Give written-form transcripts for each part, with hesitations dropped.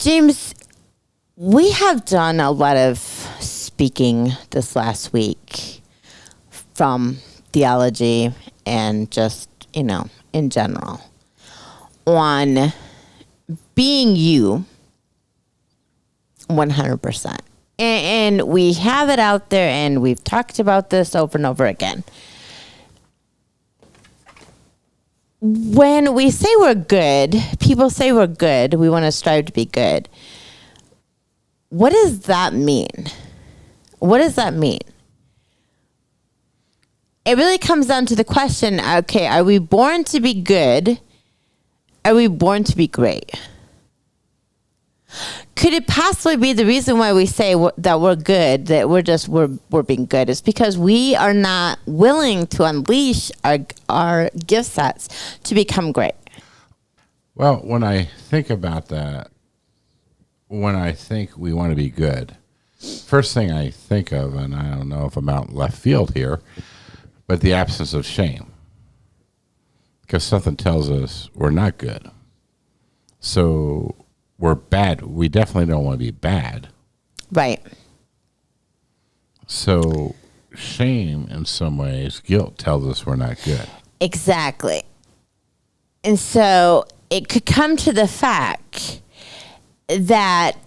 James, we have done a lot of speaking this last week from theology and just, in general on being you 100%. And we have it out there and we've talked about this over and over again. When we say we're good, people say we're good, we want to strive to be good. What does that mean? What does that mean? It really comes down to the question, okay, are we born to be good? Are we born to be great? Could it possibly be the reason why we say that we're good, that we're being good, is because we are not willing to unleash our gift sets to become great? Well, when I think about that, when I think we want to be good, first thing I think of, and I don't know if I'm out in left field here, but the absence of shame. Because something tells us we're not good. So we're bad. We definitely don't want to be bad. Right. So shame, in some ways, guilt tells us we're not good. Exactly. And so it could come to the fact that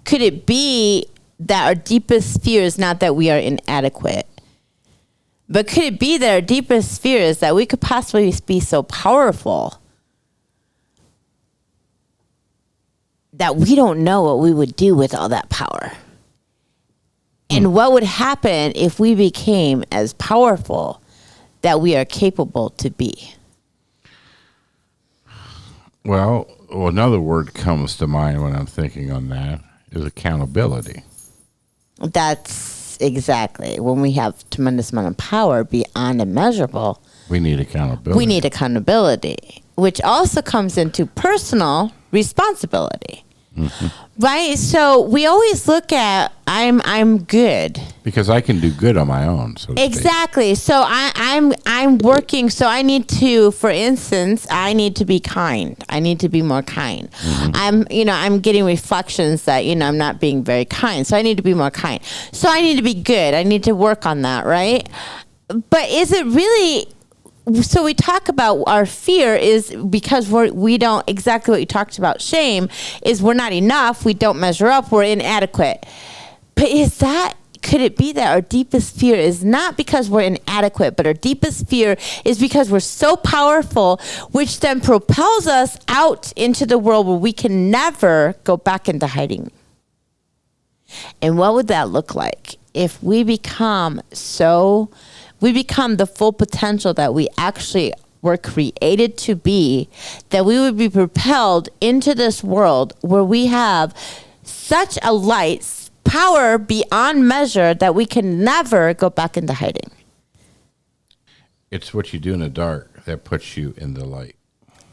could it be that our deepest fear is not that we are inadequate, but could it be that our deepest fear is that we could possibly be so powerful that we don't know what we would do with all that power? And what would happen if we became as powerful that we are capable to be? Well, another word comes to mind when I'm thinking on that is accountability. That's exactly. When we have tremendous amount of power beyond immeasurable, we need accountability. We need accountability, which also comes into personal responsibility. Mm-hmm. Right? So we always look at I'm good. Because I can do good on my own. So exactly. So I'm working. So I need to, for instance, I need to be kind. I need to be more kind. Mm-hmm. I'm getting reflections that, I'm not being very kind. So I need to be more kind. So I need to be good. I need to work on that. Right? But is it really... So we talk about our fear is because we don't, exactly what you talked about, shame, is we're not enough, we don't measure up, we're inadequate. But could it be that our deepest fear is not because we're inadequate, but our deepest fear is because we're so powerful, which then propels us out into the world where we can never go back into hiding? And what would that look like if we become the full potential that we actually were created to be, that we would be propelled into this world where we have such a light, power beyond measure that we can never go back into hiding? It's what you do in the dark that puts you in the light.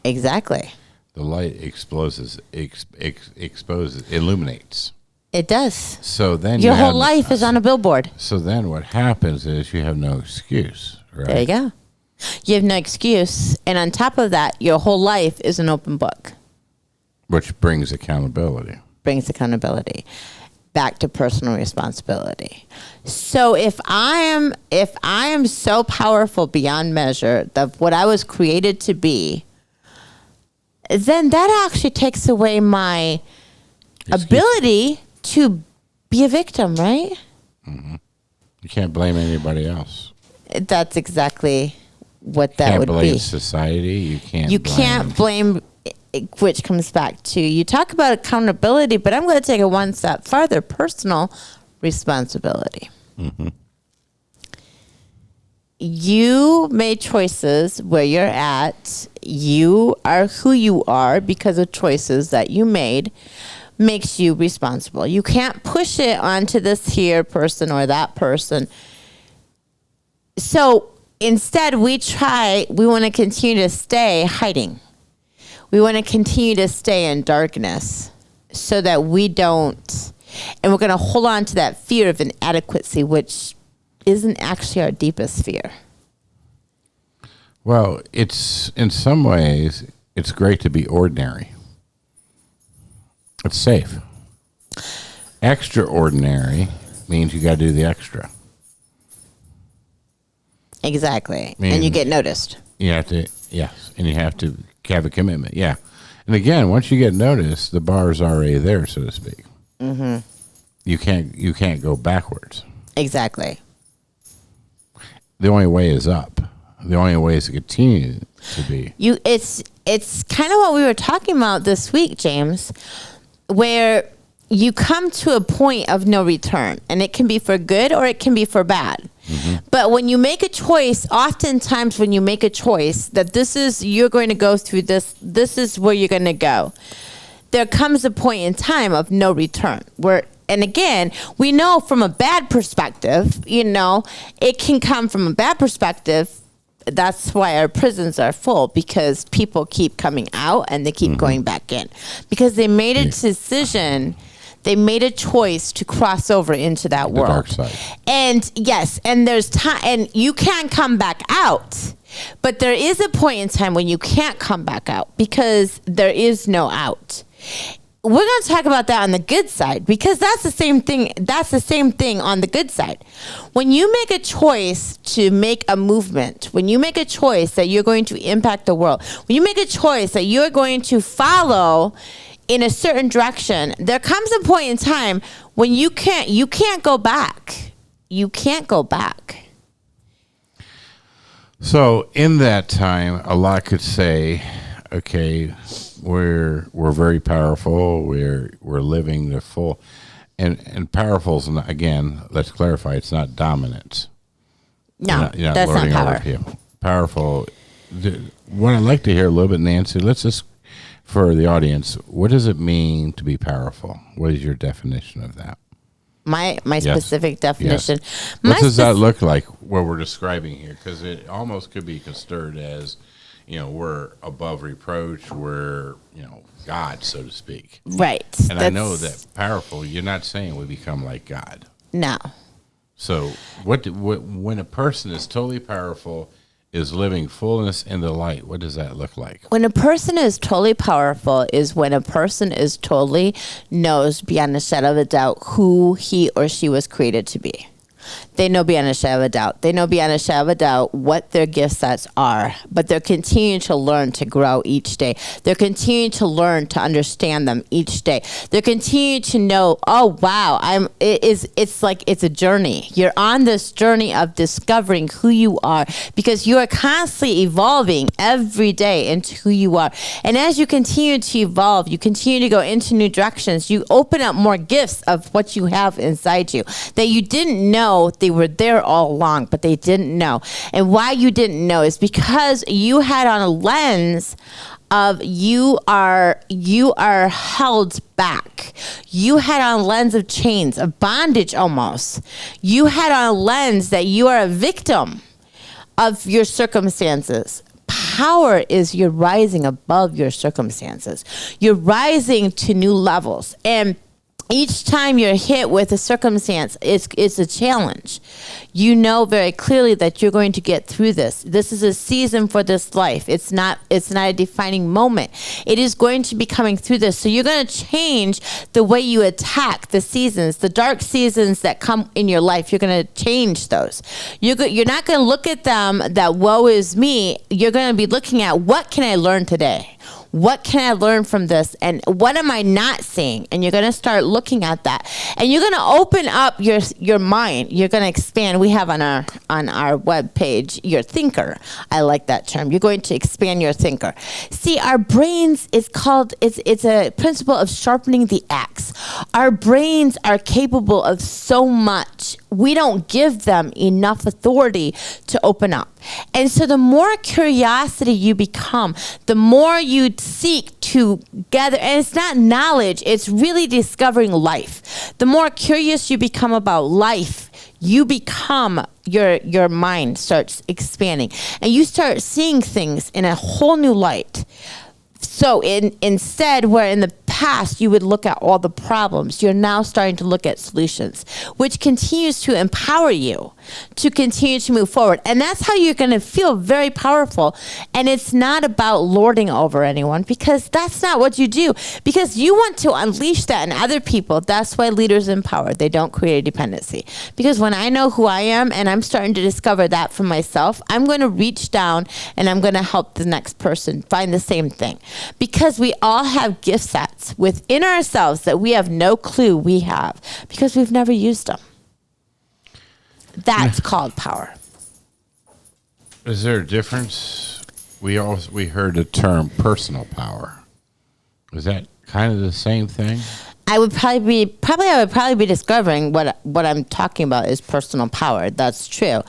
Exactly. The light exposes, illuminates. It does. So then your whole life is on a billboard. So then what happens is you have no excuse, right? There you go. You have no excuse. And on top of that, your whole life is an open book. Which brings accountability. Back to personal responsibility. So if I am so powerful beyond measure of what I was created to be, then that actually takes away my ability to be a victim, right? Mm-hmm. You can't blame anybody else. That's exactly what that would be. You can't blame society. You can't blame, which comes back to, you talk about accountability, but I'm going to take it one step farther, personal responsibility. Mm-hmm. You made choices where you're at. You are who you are because of choices that you made. Makes you responsible. You can't push it onto this here person or that person. So instead we want to continue to stay hiding. We want to continue to stay in darkness so that we don't, and we're going to hold on to that fear of inadequacy, which isn't actually our deepest fear. Well, it's in some ways, it's great to be ordinary. It's safe. Extraordinary means you got to do the extra. Exactly. And you get noticed. You have to, yes. And you have to have a commitment. Yeah. And again, once you get noticed, the bar is already there, so to speak. Mm-hmm. You can't go backwards. Exactly. The only way is up. The only way is to continue to be. It's kind of what we were talking about this week, James, where you come to a point of no return, and it can be for good or it can be for bad. Mm-hmm. But when you make a choice, oftentimes when you make a choice that you're going to go through this is where you're going to go, there comes a point in time of no return and again, we know from a bad perspective, it can come from a bad perspective. That's why our prisons are full, because people keep coming out and they keep going back in because they made a decision. They made a choice to cross over into that world. Dark side. And yes, and there's time, and you can't come back out. But there is a point in time when you can't come back out because there is no out. We're going to talk about that on the good side, because that's the same thing. That's the same thing on the good side. When you make a choice to make a movement, when you make a choice that you're going to impact the world, when you make a choice that you're going to follow in a certain direction, there comes a point in time when you can't go back. You can't go back. So in that time, a lot could say, okay, we're very powerful. We're living the full, and powerful's not, again. Let's clarify. It's not dominance. No, that's not power. Powerful. What I'd like to hear a little bit, Nancy. Let's just, for the audience, what does it mean to be powerful? What is your definition of that? My specific definition. Yes. What does that look like? What we're describing here, because it almost could be construed as, we're above reproach. We're, God, so to speak. Right. And I know that powerful. You're not saying we become like God. No. So when a person is totally powerful, is living fullness in the light, what does that look like? When a person is totally powerful is when a person is totally knows beyond a shadow of a doubt who he or she was created to be. They know beyond a shadow of a doubt. They know beyond a shadow of a doubt what their gift sets are, but they're continuing to learn to grow each day. They're continuing to learn to understand them each day. They're continuing to know, oh wow, it's like it's a journey. You're on this journey of discovering who you are, because you are constantly evolving every day into who you are. And as you continue to evolve, you continue to go into new directions. You open up more gifts of what you have inside you that you didn't know they were there all along, but they didn't know. And why you didn't know is because you had on a lens of you are held back. You had on a lens of chains, of bondage almost. You had on a lens that you are a victim of your circumstances. Power is you're rising above your circumstances. You're rising to new levels. And each time you're hit with a circumstance, it's a challenge. You know very clearly that you're going to get through this. This is a season for this life. It's not a defining moment. It is going to be coming through this. So you're going to change the way you attack the seasons, the dark seasons that come in your life. You're going to change those. You're not going to look at them that woe is me. You're going to be looking at, what can I learn today? What can I learn from this? And what am I not seeing? And you're going to start looking at that. And you're going to open up your mind. You're going to expand. We have on our webpage, your thinker. I like that term. You're going to expand your thinker. See, our brains is called, it's a principle of sharpening the axe. Our brains are capable of so much. We don't give them enough authority to open up. And so the more curiosity you become, the more you seek to gather, and it's not knowledge, it's really discovering life. The more curious you become about life, you become, your mind starts expanding, and you start seeing things in a whole new light. So instead, where in the past you would look at all the problems, you're now starting to look at solutions, which continues to empower you. to continue to move forward. And that's how you're going to feel very powerful. And it's not about lording over anyone, because that's not what you do, because you want to unleash that in other people. That's why leaders empower. They don't create a dependency. Because when I know who I am and I'm starting to discover that for myself, I'm going to reach down and I'm going to help the next person find the same thing. Because we all have gift sets within ourselves that we have no clue we have, because we've never used them. That's called power. Is there a difference? We heard the term personal power. Is that kind of the same thing? I would probably be discovering what I'm talking about is personal power. That's true.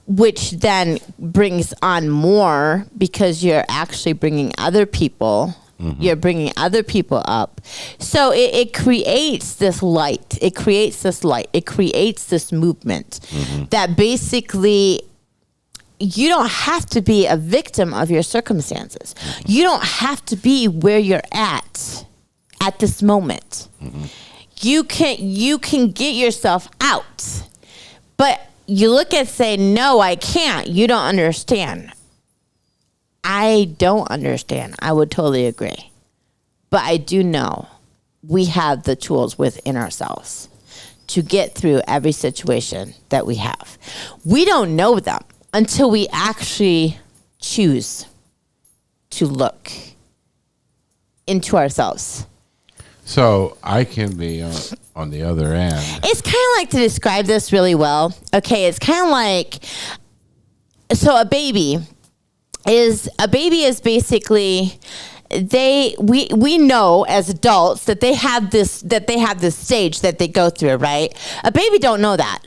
Which then brings on more, because you're actually bringing other people. Mm-hmm. You're bringing other people up. So it creates this light. It creates this light. It creates this movement that basically you don't have to be a victim of your circumstances. You don't have to be where you're at this moment. You can get yourself out. But you look and say, no, I can't. You don't understand. I don't understand. I would totally agree. But I do know we have the tools within ourselves to get through every situation that we have. We don't know them until we actually choose to look into ourselves. So I can be on the other end. It's kind of like, to describe this really well. Okay, it's kind of like, so a baby is basically, we know as adults that they have this stage that they go through, right? A baby don't know that.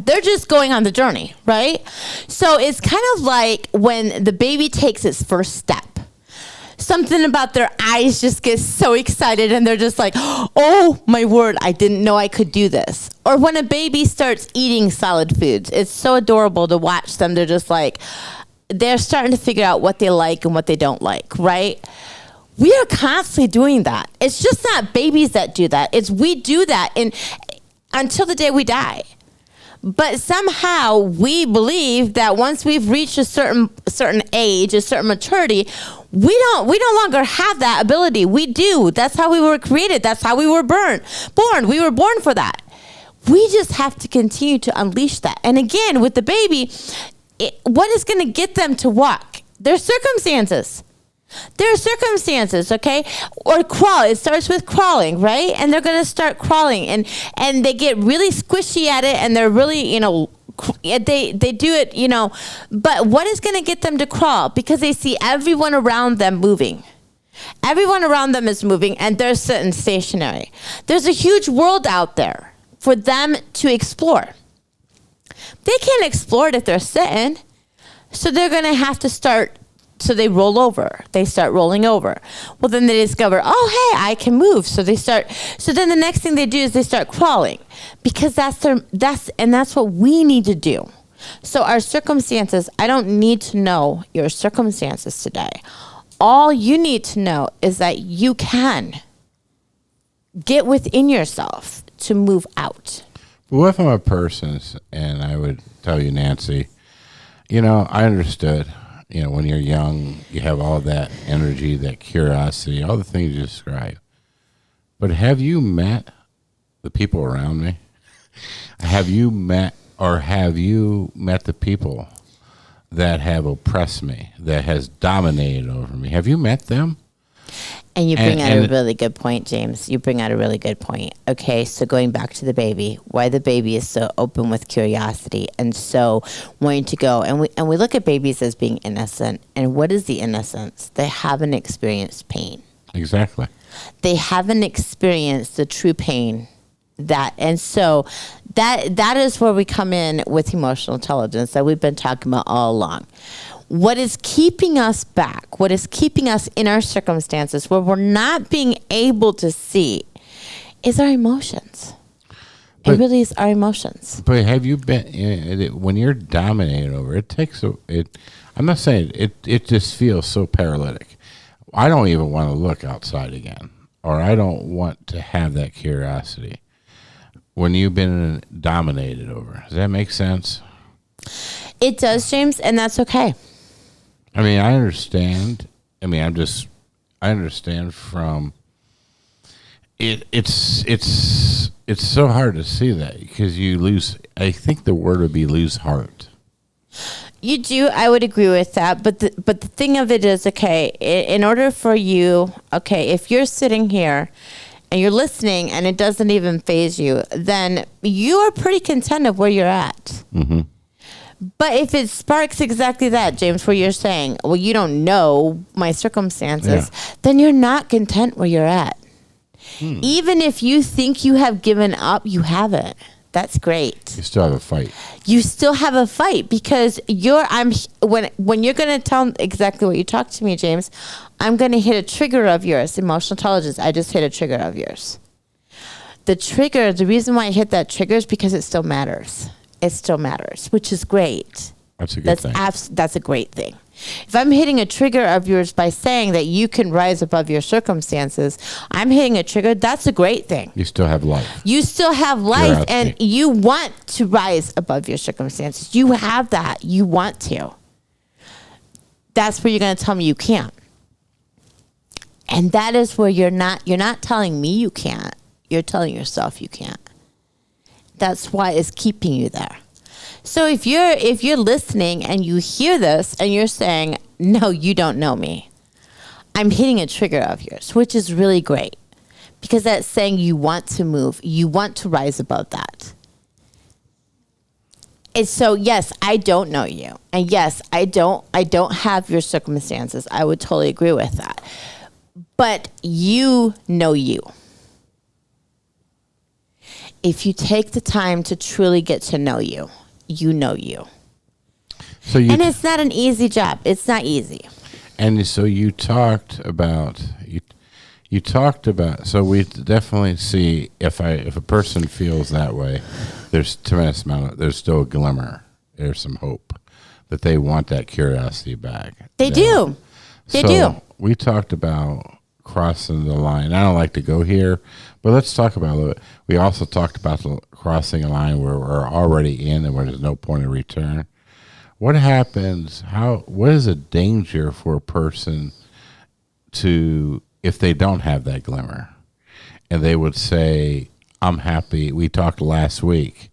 They're just going on the journey, right? So it's kind of like when the baby takes its first step. Something about their eyes just gets so excited and they're just like, oh my word, I didn't know I could do this. Or when a baby starts eating solid foods, it's so adorable to watch them. They're just like, they're starting to figure out what they like and what they don't like, right? We are constantly doing that. It's just not babies that do that. We do that until the day we die. But somehow we believe that once we've reached a certain age, a certain maturity, we no longer have that ability. We do. That's how we were created. That's how we were born. We were born for that. We just have to continue to unleash that. And again, with the baby, what is going to get them to walk? Their circumstances. Okay? Or crawl. It starts with crawling, right? And they're going to start crawling. And they get really squishy at it, and they're really, they do it, But what is going to get them to crawl? Because they see everyone around them moving. Everyone around them is moving, and they're sitting stationary. There's a huge world out there for them to explore. They can't explore it if they're sitting. So they're going to have to start. So they roll over. They start rolling over. Well, then they discover, oh, hey, I can move. So then the next thing they do is they start crawling, because that's what we need to do. So our circumstances, I don't need to know your circumstances today. All you need to know is that you can get within yourself to move out. What if I'm a person and I would tell you, Nancy, I understood. When you're young, you have all that energy, that curiosity, all the things you describe. But have you met the people around me? Have you met the people that have oppressed me, that has dominated over me? Have you met them? And you bring out a really good point, James. You bring out a really good point. Okay, so going back to the baby, why the baby is so open with curiosity and so wanting to go. And we look at babies as being innocent. And what is the innocence? They haven't experienced pain. Exactly. They haven't experienced the true pain. And so that is where we come in with emotional intelligence that we've been talking about all along. What is keeping us back, what is keeping us in our circumstances where we're not being able to see, is our emotions. It really is our emotions. But have you been, when you're dominated over, I'm not saying it just feels so paralytic. I don't even want to look outside again, or I don't want to have that curiosity. when you've been dominated over. Does that make sense? It does, James, and that's okay. I mean, I understand. I mean, I understand from it. It's so hard to see that because you lose. I think the word would be lose heart. You do. I would agree with that. But the thing of it is, okay, in order for you, okay, if you're sitting here and you're listening and it doesn't even faze you, then you are pretty content of where you're at. Mm-hmm. But if it sparks exactly that, James, where you're saying, well, you don't know my circumstances, then you're not content where you're at. Even if you think you have given up, you haven't. That's great. You still have a fight. You still have a fight because when you're going to tell exactly what you talked to me, James, I'm going to hit a trigger of yours, emotional intelligence. I just hit a trigger of yours. The reason why I hit that trigger is because it still matters. It still matters, which is great. That's a good thing. That's a great thing. If I'm hitting a trigger of yours by saying that you can rise above your circumstances, I'm hitting a trigger. That's a great thing. You still have life. You still have life, and you want to rise above your circumstances. You have that. You want to. That's where you're going to tell me you can't. And that is where you're not telling me you can't. You're telling yourself you can't. That's why it's keeping you there. So if you're listening and you hear this and you're saying, no, you don't know me, I'm hitting a trigger of yours, which is really great because that's saying you want to move, you want to rise above that. And so, yes, I don't know you. And yes, I don't have your circumstances. I would totally agree with that. But you know you. If you take the time to truly get to know you, you know you. And it's not an easy job. It's not easy. And so you talked about so we definitely see if a person feels that way, there's tremendous amount of, there's still a glimmer. There's some hope that they want that curiosity back. They do. They do. We talked about crossing the line. I don't like to go here, but let's talk about it. We also talked about crossing a line where we're already in and where there's no point of return. What happens? What is a danger for a person to, if they don't have that glimmer and they would say, I'm happy. We talked last week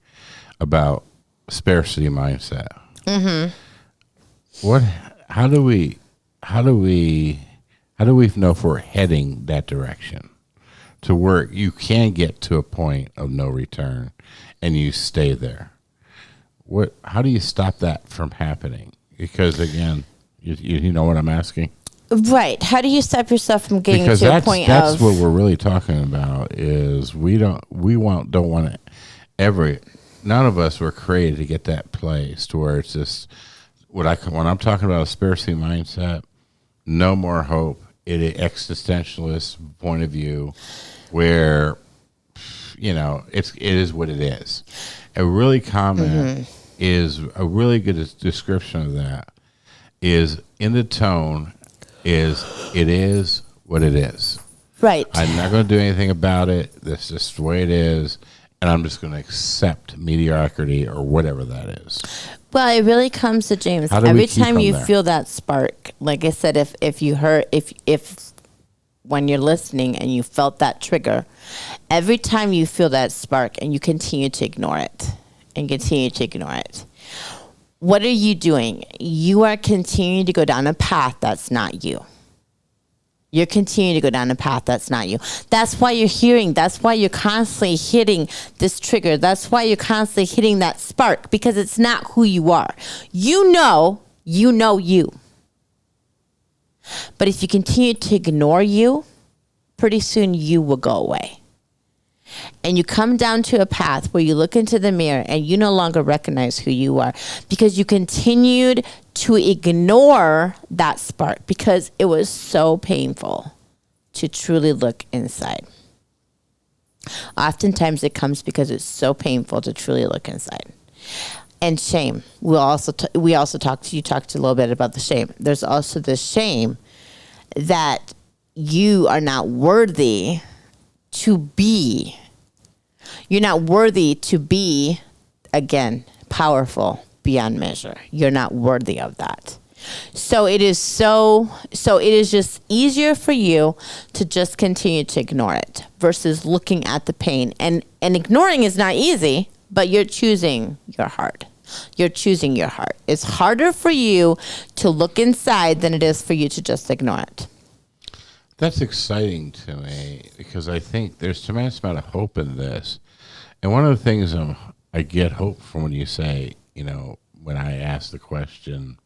about scarcity mindset. Mm-hmm. How do we know if we're heading that direction to where you can get to a point of no return and you stay there? How do you stop that from happening? Because again, you know what I'm asking? Right. How do you stop yourself from getting because to a point that's what we're really talking about is don't want to ever, none of us were created to get that place to where it's just when I'm talking about a scarcity mindset, no more hope. It existentialist point of view where, it is what it is. A really common is a really good description of that is in the tone is it is what it is. Right. I'm not going to do anything about it. That's just the way it is. And I'm just going to accept mediocrity or whatever that is. Well, it really comes to James. Every time you feel that spark, like I said, if when you're listening and you felt that trigger, every time you feel that spark and you continue to ignore it and continue to ignore it, what are you doing? You are continuing to go down a path that's not you. You're continuing to go down a path that's not you. That's why you're hearing. That's why you're constantly hitting this trigger. That's why you're constantly hitting that spark, because it's not who you are. You know you. But if you continue to ignore you, pretty soon you will go away. And you come down to a path where you look into the mirror and you no longer recognize who you are because you continued to ignore that spark because it was so painful to truly look inside. Oftentimes it comes because it's so painful to truly look inside. And shame. You talked a little bit about the shame. There's also the shame that you are not worthy to be You're not worthy to be, again, powerful beyond measure. You're not worthy of that. So it is just easier for you to just continue to ignore it versus looking at the pain. And ignoring is not easy, but you're choosing your heart. You're choosing your heart. It's harder for you to look inside than it is for you to just ignore it. That's exciting to me because I think there's a tremendous amount of hope in this. And one of the things I get hope from when you say, when I ask the question,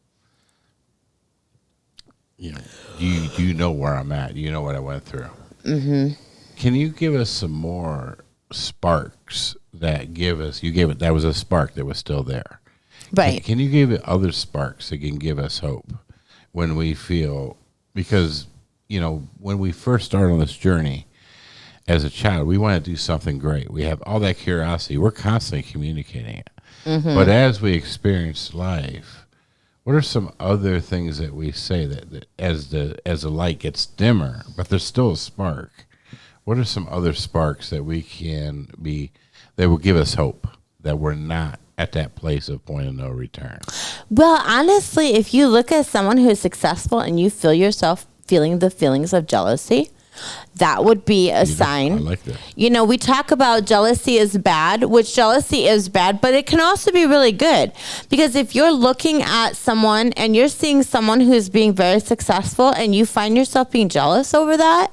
do you know where I'm at? Do you know what I went through? Mm-hmm. Can you give us some more sparks that that was a spark that was still there? Right. Can you give it other sparks that can give us hope when we feel, because, when we first start on this journey as a child, we want to do something great. We have all that curiosity. We're constantly communicating it. Mm-hmm. But as we experience life, what are some other things that we say that as the light gets dimmer, but there's still a spark? What are some other sparks that we can be, that will give us hope that we're not at that place of point of no return? Well, honestly, if you look at someone who is successful and you feel yourself feeling the feelings of jealousy, that would be a sign. I like that. We talk about jealousy is bad, which jealousy is bad, but it can also be really good. Because if you're looking at someone and you're seeing someone who's being very successful and you find yourself being jealous over that,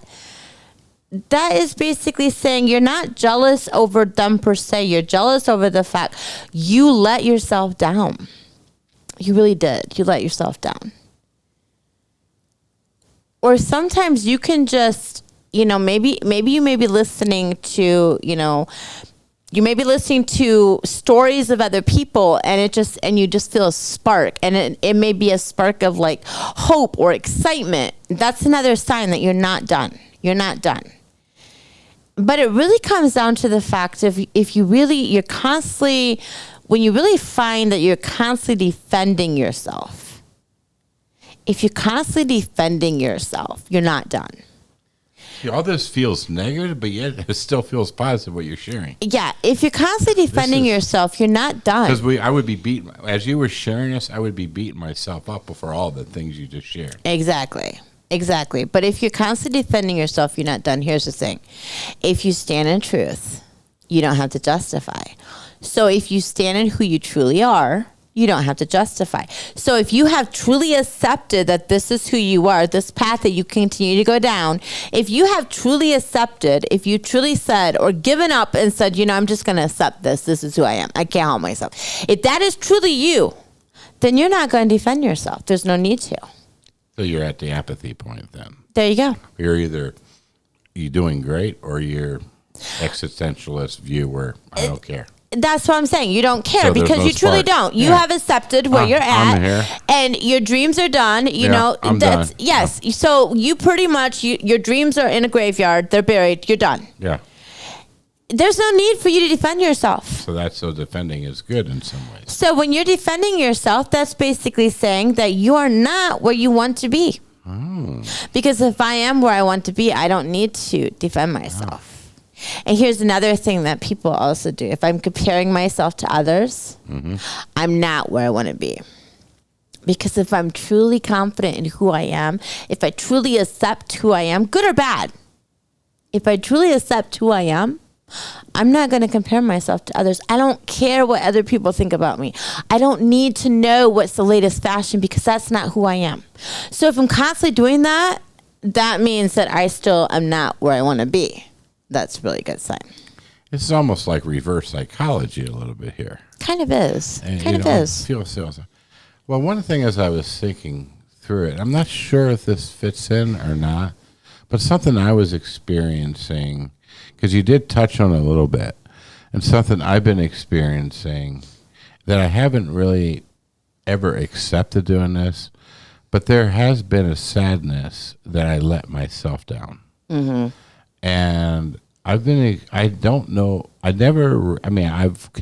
that is basically saying you're not jealous over them per se. You're jealous over the fact you let yourself down. You really did. You let yourself down. Or sometimes you can just, maybe you may be listening to, you may be listening to stories of other people and you just feel a spark, and it may be a spark of like hope or excitement. That's another sign that you're not done. You're not done. But it really comes down to the fact of when you really find that you're constantly defending yourself. If you're constantly defending yourself, you're not done. All this feels negative, but yet it still feels positive what you're sharing. Yeah, if you're constantly defending yourself, you're not done. Because I would be beating, as you were sharing this, I would be beating myself up for all the things you just shared. Exactly. But if you're constantly defending yourself, you're not done. Here's the thing. If you stand in truth, you don't have to justify. So if you stand in who you truly are, you don't have to justify. So if you have truly accepted that this is who you are, this path that you continue to go down, if you have truly accepted, if you truly said or given up and said, I'm just going to accept this is who I am, I can't help myself. If that is truly you, then you're not going to defend yourself. There's no need to. So you're at the apathy point then. There you go. You're doing great or you're existentialist view where I don't care. That's what I'm saying. You don't care because no you truly spark. don't. You have accepted where you're at, I'm here. and your dreams are done. I'm done. Yes. Yeah. So you pretty much your dreams are in a graveyard. They're buried. You're done. Yeah. There's no need for you to defend yourself. So defending is good in some ways. So when you're defending yourself, that's basically saying that you are not where you want to be. Oh. Because if I am where I want to be, I don't need to defend myself. Oh. And here's another thing that people also do. If I'm comparing myself to others, I'm not where I want to be. Because if I'm truly confident in who I am, if I truly accept who I am, good or bad, if I truly accept who I am, I'm not going to compare myself to others. I don't care what other people think about me. I don't need to know what's the latest fashion because that's not who I am. So if I'm constantly doing that, that means that I still am not where I want to be. That's a really good sign. It's almost like reverse psychology a little bit here. Kind of is. Well, one thing as I was thinking through it, I'm not sure if this fits in or not, but something I was experiencing, because you did touch on it a little bit, and something I've been experiencing that I haven't really ever accepted doing this, but there has been a sadness that I let myself down. Mm-hmm. And I can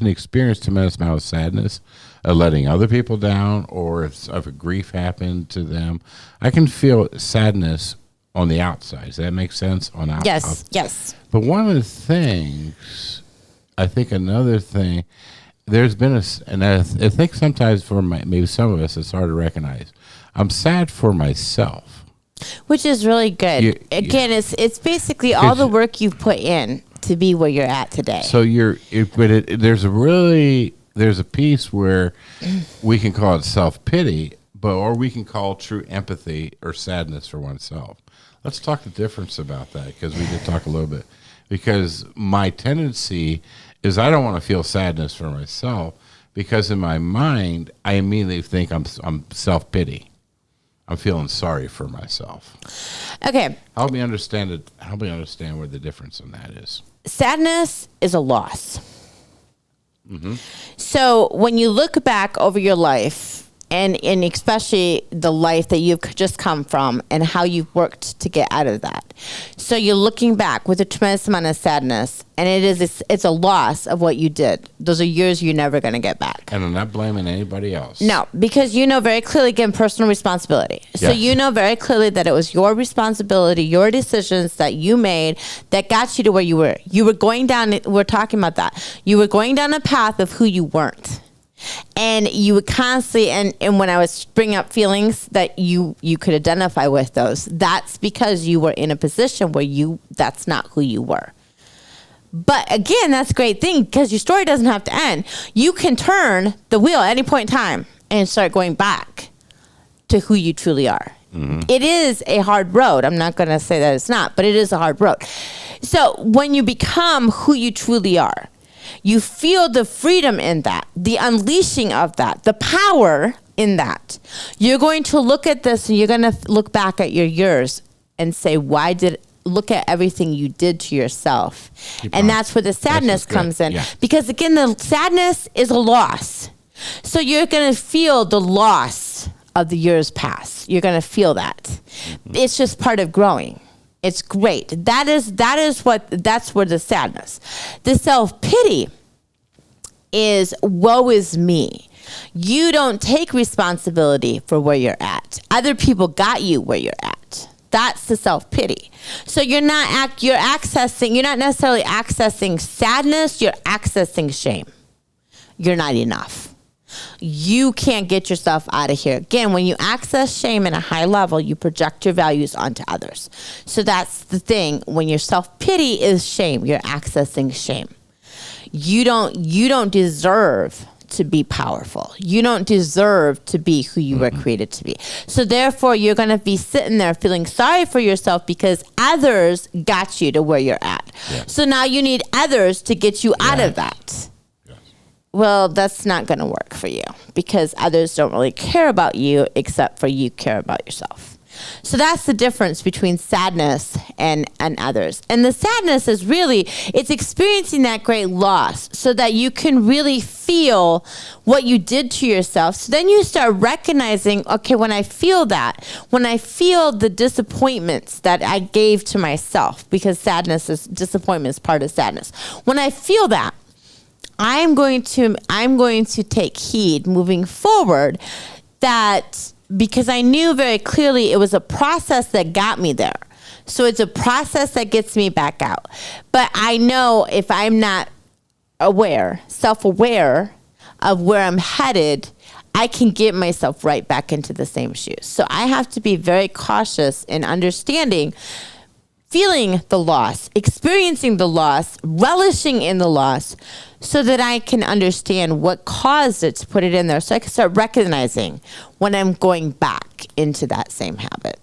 experience tremendous amount of sadness of letting other people down, or if a grief happened to them. I can feel sadness on the outside. Does that make sense? Yes. But one of the things I think another thing, there's been and I think sometimes for maybe some of us, it's hard to recognize. I'm sad for myself. Which is really good. Again, it's basically all the work you've put in to be where you're at today. So there's a piece where we can call it self-pity, or we can call true empathy or sadness for oneself. Let's talk the difference about that, because we did talk a little bit. Because my tendency is I don't want to feel sadness for myself, because in my mind I immediately think I'm self-pity. I'm feeling sorry for myself. Okay. Help me understand where the difference in that is. Sadness is a loss. Mm-hmm. So when you look back over your life, and especially the life that you've just come from and how you've worked to get out of that. So you're looking back with a tremendous amount of sadness, and it's a loss of what you did. Those are years you're never going to get back. And I'm not blaming anybody else. No, because you know very clearly, again, personal responsibility. So you know very clearly that it was your responsibility, your decisions that you made that got you to where you were. You were going down, we're talking about that. You were going down a path of who you weren't. And you would constantly, and when I was bringing up feelings that you could identify with those, that's because you were in a position where that's not who you were. But again, that's a great thing, because your story doesn't have to end. You can turn the wheel at any point in time and start going back to who you truly are. Mm-hmm. It is a hard road. I'm not going to say that it's not, but it is a hard road. So when you become who you truly are, you feel the freedom in that, the unleashing of that, the power in that. You're going to look at this and you're going to look back at your years and say, look at everything you did to yourself. And that's where the sadness comes in. Yeah. Because again, the sadness is a loss. So you're going to feel the loss of the years past. You're going to feel that. Mm-hmm. It's just part of growing. It's great. That's where the sadness. The self-pity is, woe is me. You don't take responsibility for where you're at. Other people got you where you're at. That's the self-pity. So you're not necessarily accessing sadness, you're accessing shame. You're not enough. You can't get yourself out of here. Again, when you access shame at a high level, you project your values onto others. So that's the thing. When your self-pity is shame, you're accessing shame. You don't deserve to be powerful. You don't deserve to be who you were created to be. So therefore, you're going to be sitting there feeling sorry for yourself because others got you to where you're at. Yeah. So now you need others to get you out of that. Well, that's not going to work for you, because others don't really care about you except for you care about yourself. So that's the difference between sadness and others. And the sadness is really, it's experiencing that great loss so that you can really feel what you did to yourself. So then you start recognizing, okay, when I feel the disappointments that I gave to myself, because disappointment is part of sadness. When I feel that, I'm going to take heed moving forward, that because I knew very clearly it was a process that got me there. So it's a process that gets me back out. But I know if I'm not self-aware of where I'm headed, I can get myself right back into the same shoes. So I have to be very cautious in understanding, feeling the loss, experiencing the loss, relishing in the loss, so that I can understand what caused it to put it in there. So I can start recognizing when I'm going back into that same habit.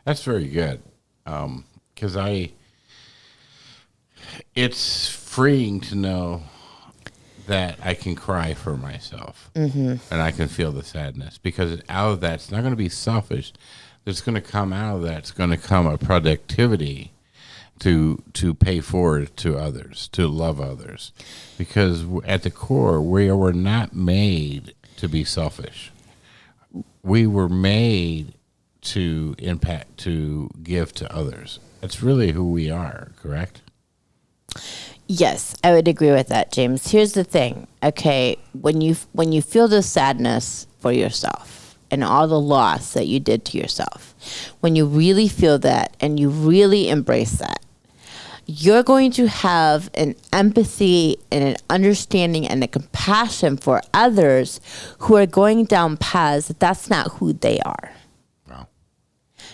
That's very good. Because it's freeing to know that I can cry for myself, and I can feel the sadness, because out of that, it's not going to be selfish. There's going to come out of that, it's going to come a productivity to pay forward to others, to love others, because at the core, we were not made to be selfish. We were made to impact, to give to others. That's really who we are, correct? Yes, I would agree with that, James. Here's the thing, okay? When you feel the sadness for yourself and all the loss that you did to yourself, when you really feel that and you really embrace that, you're going to have an empathy and an understanding and a compassion for others who are going down paths that's not who they are. Wow.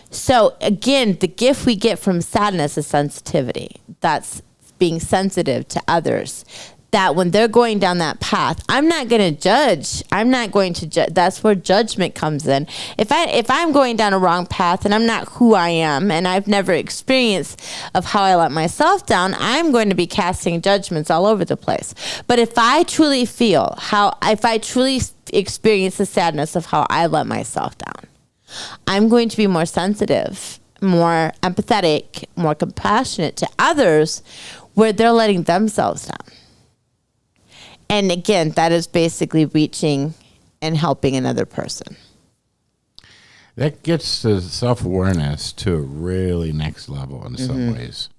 So again, the gift we get from sadness is sensitivity. That's being sensitive to others. That when they're going down that path, I'm not going to judge. I'm not going to judge. That's where judgment comes in. If I'm going down a wrong path and I'm not who I am and I've never experienced of how I let myself down, I'm going to be casting judgments all over the place. But if I truly if I truly experience the sadness of how I let myself down, I'm going to be more sensitive, more empathetic, more compassionate to others where they're letting themselves down. And again, that is basically reaching and helping another person. That gets the self-awareness to a really next level in some ways.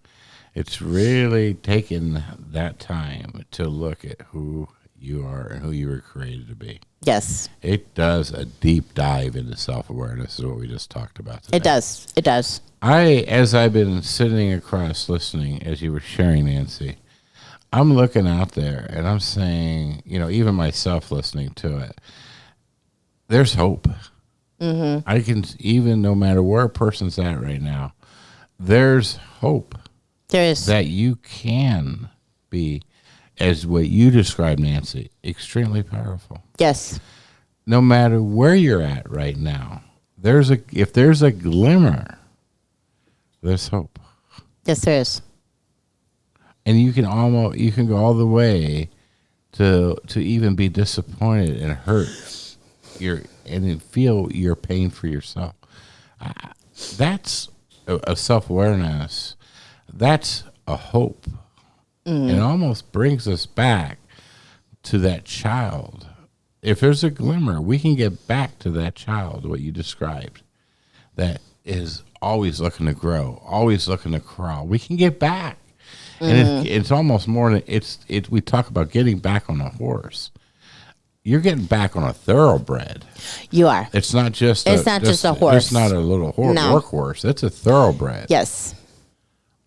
It's really taking that time to look at who you are and who you were created to be. Yes. It does a deep dive into self-awareness is what we just talked about today. It does. It does. As I've been sitting across listening as you were sharing, Nancy, I'm looking out there and I'm saying, even myself listening to it, there's hope. I can, even no matter where a person's at right now, there's hope. There is. That you can be, as what you described, Nancy, extremely powerful. Yes. No matter where you're at right now, if there's a glimmer, there's hope. Yes, there is. And you can go all the way to even be disappointed and hurt and feel your pain for yourself. That's a self-awareness. That's a hope. It almost brings us back to that child. If there's a glimmer, we can get back to that child, what you described, that is always looking to grow, always looking to crawl. We can get back. And it's almost more than we talk about getting back on a horse. You're getting back on a thoroughbred. You are. It's not just just a horse. It's not a little workhorse. It's a thoroughbred. Yes.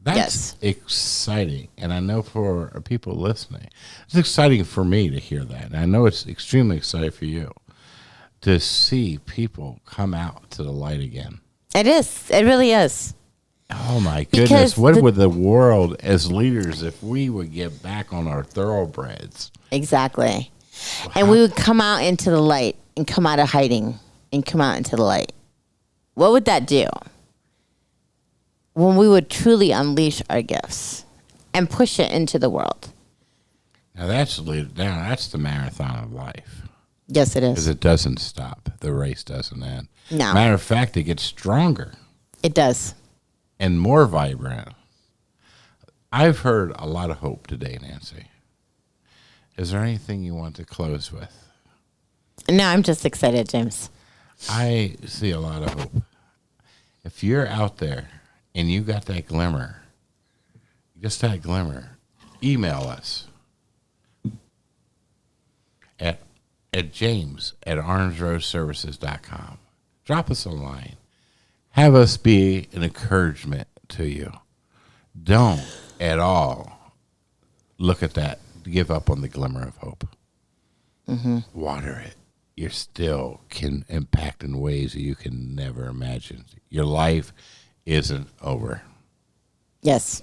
That's exciting. And I know for people listening, it's exciting for me to hear that. And I know it's extremely exciting for you to see people come out to the light again. It is. It really is. Oh, my goodness. What would the world, as leaders, if we would get back on our thoroughbreds? Exactly. And we would come out into the light and come out of hiding and come out into the light. What would that do? When we would truly unleash our gifts and push it into the world. Now, that's the marathon of life. Yes, it is. Because it doesn't stop. The race doesn't end. No. Matter of fact, it gets stronger. It does. And more vibrant. I've heard a lot of hope today, Nancy. Is there anything you want to close with? No, I'm just excited, James. I see a lot of hope. If you're out there and you got that glimmer, just that glimmer, email us at james@orangeroseservices.com. Drop us a line. Have us be an encouragement to you. Don't at all look at that, give up on the glimmer of hope. Water it. You still can impact in ways that you can never imagine. Your life isn't over. Yes.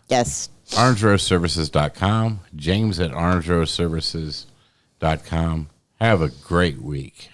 Yes. OrangeRoseServices.com. James@OrangeRoseServices.com. Have a great week.